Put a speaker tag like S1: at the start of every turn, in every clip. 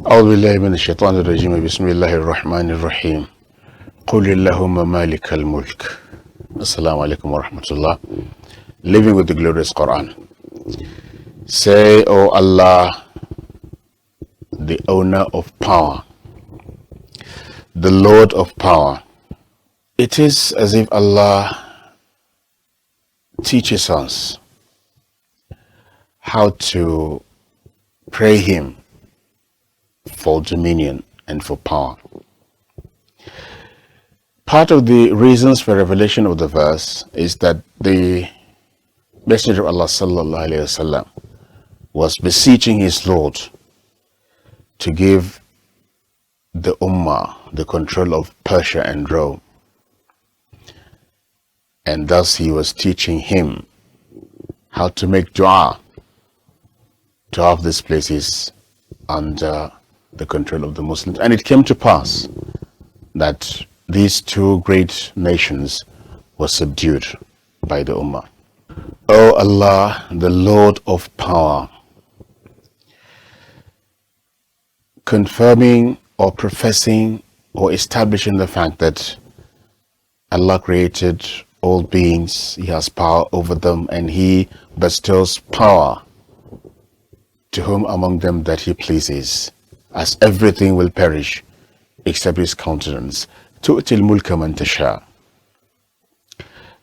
S1: أعوذ بالله من الشيطان الرجيم بسم الله الرحمن الرحيم قل اللهم مالك الملك Assalamu alaikum wa rahmatullah. Living with the glorious Quran. Say, O Allah, the owner of power, the Lord of power. It is as if Allah teaches us how to pray Him for dominion and for power. Part of the reasons for revelation of the verse is that the Messenger of Allah sallallahu alaihi wasallam was beseeching his Lord to give the Ummah the control of Persia and Rome, and thus he was teaching him how to make dua to have these places under the control of the Muslims. And it came to pass that these two great nations were subdued by the Ummah. O Allah, the Lord of power, confirming or professing or establishing the fact that Allah created all beings, He has power over them, and He bestows power to whom among them that He pleases, as everything will perish except His countenance. تُؤْتِي الْمُلْكَ مَنْ تَشَاءُ.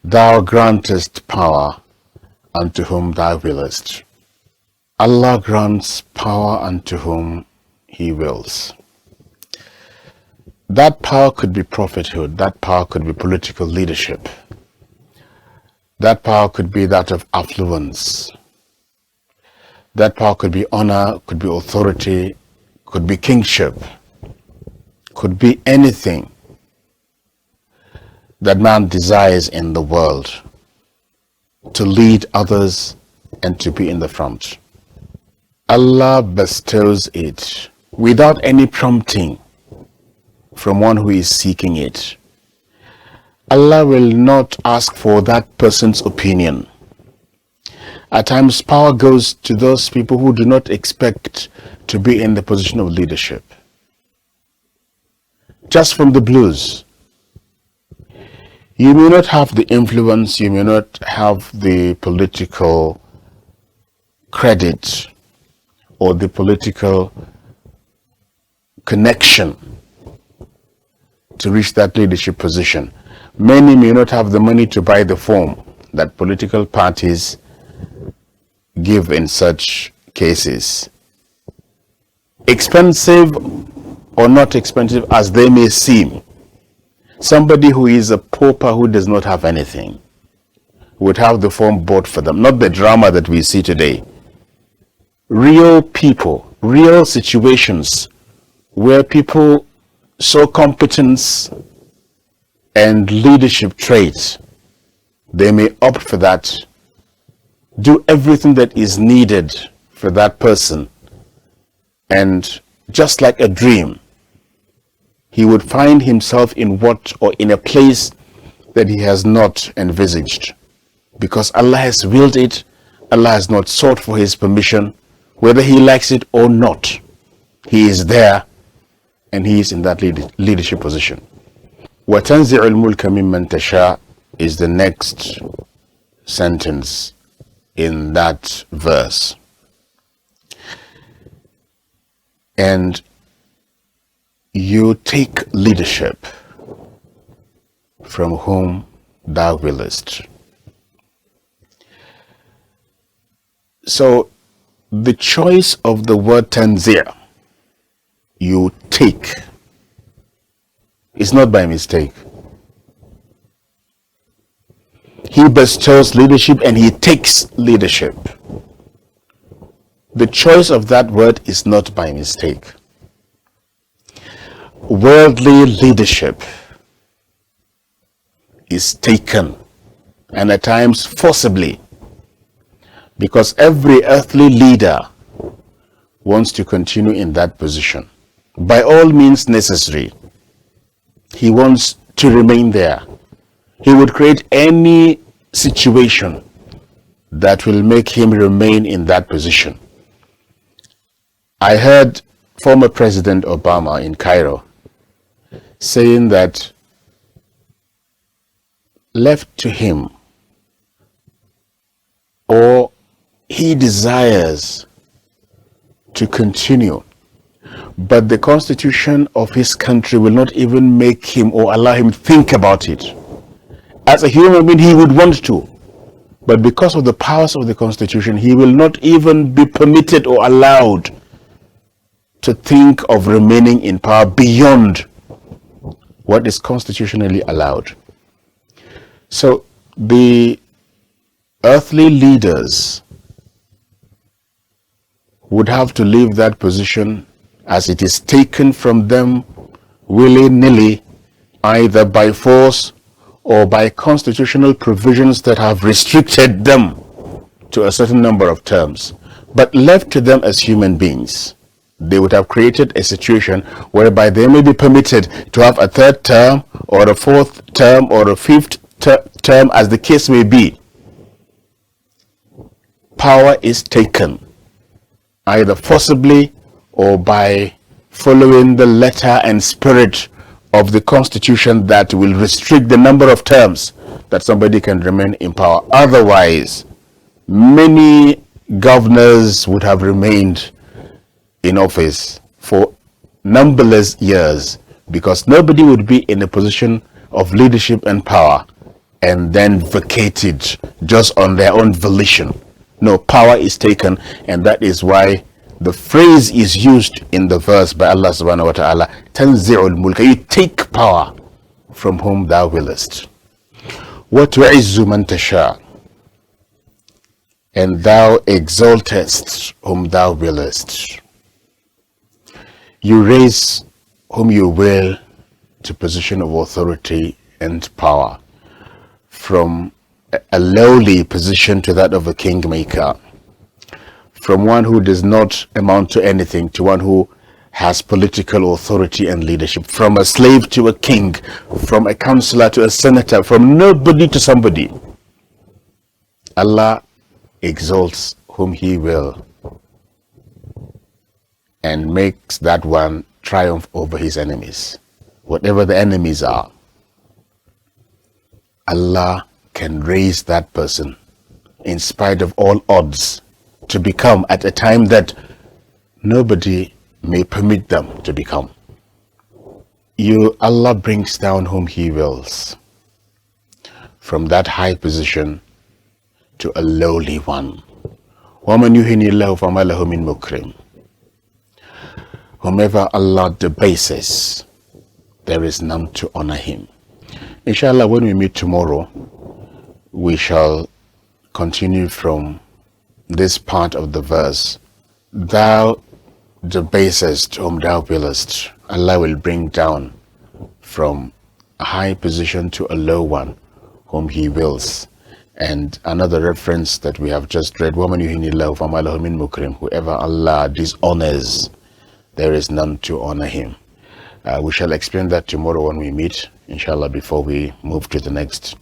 S1: Thou grantest power unto whom thou willest. Allah grants power unto whom He wills. That power could be prophethood, that power could be political leadership, that power could be that of affluence, that power could be honor, could be authority, could be kingship, could be anything that man desires in the world, to lead others and to be in the front. Allah bestows it without any prompting from one who is seeking it. Allah will not ask for that person's opinion. At times, power goes to those people who do not expect to be in the position of leadership. Just from the blues. You may not have the influence, you may not have the political credit or the political connection to reach that leadership position. Many may not have the money to buy the form that political parties give in such cases. Expensive or not expensive as they may seem, somebody who is a pauper who does not have anything would have the form bought for them, not the drama that we see today. Real people, real situations where people show competence and leadership traits, they may opt for that, do everything that is needed for that person, and just like a dream, he would find himself in what or in a place that he has not envisaged, because Allah has willed it. Allah has not sought for his permission, whether he likes it or not. He is there and he is in that leadership position. وَتَنْزِعُ الْمُلْكَ مِمَّنْ تَشَاءُ is the next sentence in that verse. And you take leadership from whom thou willest. So the choice of the word tanzir, you take, is not by mistake. He bestows leadership and he takes leadership. The choice of that word is not by mistake. Worldly leadership is taken, and at times forcibly, because every earthly leader wants to continue in that position. By all means necessary, he wants to remain there. He would create any situation that will make him remain in that position. I heard former President Obama in Cairo, saying that left to him, or he desires to continue, but the constitution of his country will not even make him or allow him think about it. As a human being, he would want to, but because of the powers of the constitution, he will not even be permitted or allowed to think of remaining in power beyond what is constitutionally allowed. So the earthly leaders would have to leave that position as it is taken from them willy-nilly, either by force or by constitutional provisions that have restricted them to a certain number of terms. But left to them as human beings, they would have created a situation whereby they may be permitted to have a third term or a fourth term or a fifth term, as the case may be. Power is taken either forcibly or by following the letter and spirit of the constitution that will restrict the number of terms that somebody can remain in power. Otherwise, many governors would have remained in office for numberless years, because nobody would be in a position of leadership and power and then vacated just on their own volition. No, power is taken, and that is why the phrase is used in the verse by Allah subhanahu wa ta'ala, Tanzi'ul mulka, you take power from whom thou willest. Wa tu'izzu man tasha, and thou exaltest whom thou willest. You raise whom you will to position of authority and power, from a lowly position to that of a kingmaker, from one who does not amount to anything to one who has political authority and leadership, from a slave to a king, from a counselor to a senator, from nobody to somebody. Allah exalts whom he will and makes that one triumph over his enemies. Whatever the enemies are, Allah can raise that person in spite of all odds to become at a time that nobody may permit them to become. Allah brings down whom he wills from that high position to a lowly one. وَمَنْ يُهِنِ اللَّهُ فَمَا لَهُ مِنْ مُكْرِمٍ. Whomever Allah debases, there is none to honor him. Inshallah, when we meet tomorrow, we shall continue from this part of the verse. Thou debasest whom thou willest. Allah will bring down from a high position to a low one whom he wills. And another reference that we have just read, وَمَنْ يُهِنِ اللَّهُ فَمَا لَهُ مِنْ مُكْرِمٍ. Whoever Allah dishonors, there is none to honor him. We shall explain that tomorrow when we meet, inshallah, before we move to the next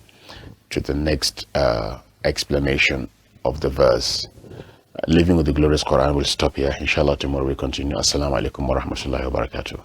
S1: explanation of the verse. Living with the glorious Quran will stop here. Inshallah, tomorrow we continue. Assalamu alaikum wa rahmatullahi wa barakatuh.